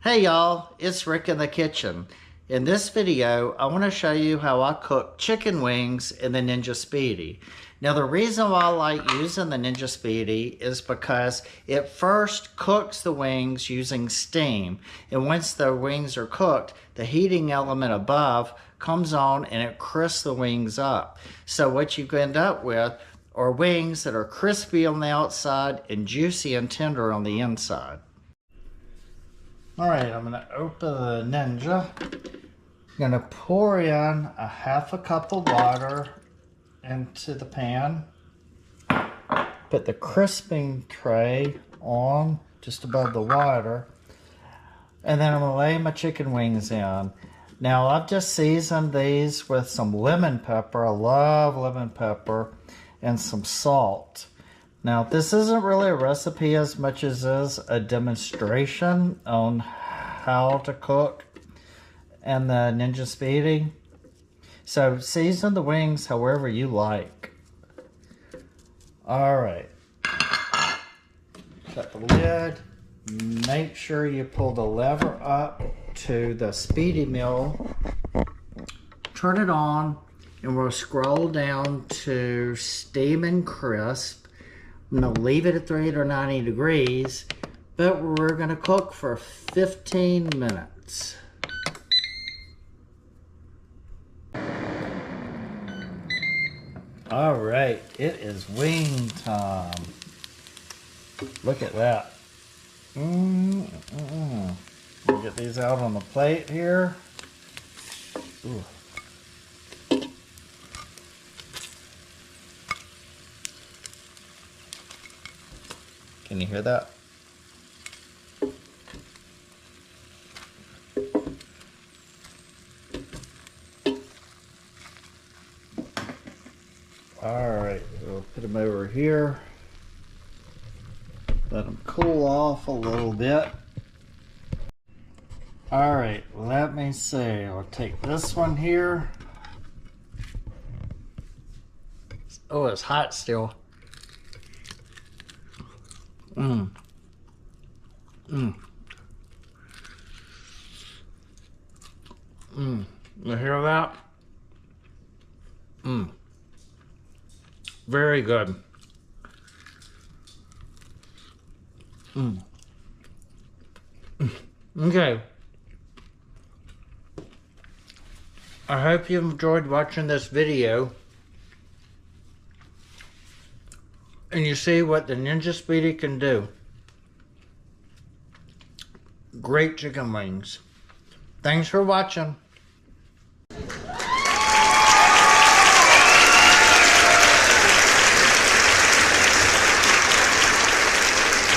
Hey y'all, it's Rick in the kitchen. In this video, I want to show you how I cook chicken wings in the Ninja Speedi. Now the reason why I like using the Ninja Speedi is because it first cooks the wings using steam. And once the wings are cooked, the heating element above comes on and it crisps the wings up. So what you end up with are wings that are crispy on the outside and juicy and tender on the inside. Alright, I'm going to open the Ninja. I'm going to pour in a half a cup of water into the pan. Put the crisping tray on just above the water. And then I'm going to lay my chicken wings in. Now I've just seasoned these with some lemon pepper. I love lemon pepper. And some salt. Now this isn't really a recipe as much as is a demonstration on how to cook in the Ninja Speedi. So season the wings however you like. Alright. Shut the lid. Make sure you pull the lever up to the Speedi mill. Turn it on. And we'll scroll down to steam and crisp. I'm going to leave it at 390 degrees, but we're going to cook for 15 minutes. All right, it is wing time. Look at that. We'll get these out on the plate here. Ooh. Can you hear that? Alright, we'll put them over here. Let them cool off a little bit. Alright, let me see. I'll take this one here. Oh, it's hot still. You hear that? Very good. Okay. I hope you enjoyed watching this video. And you see what the Ninja Speedi can do. Great chicken wings. Thanks for watching.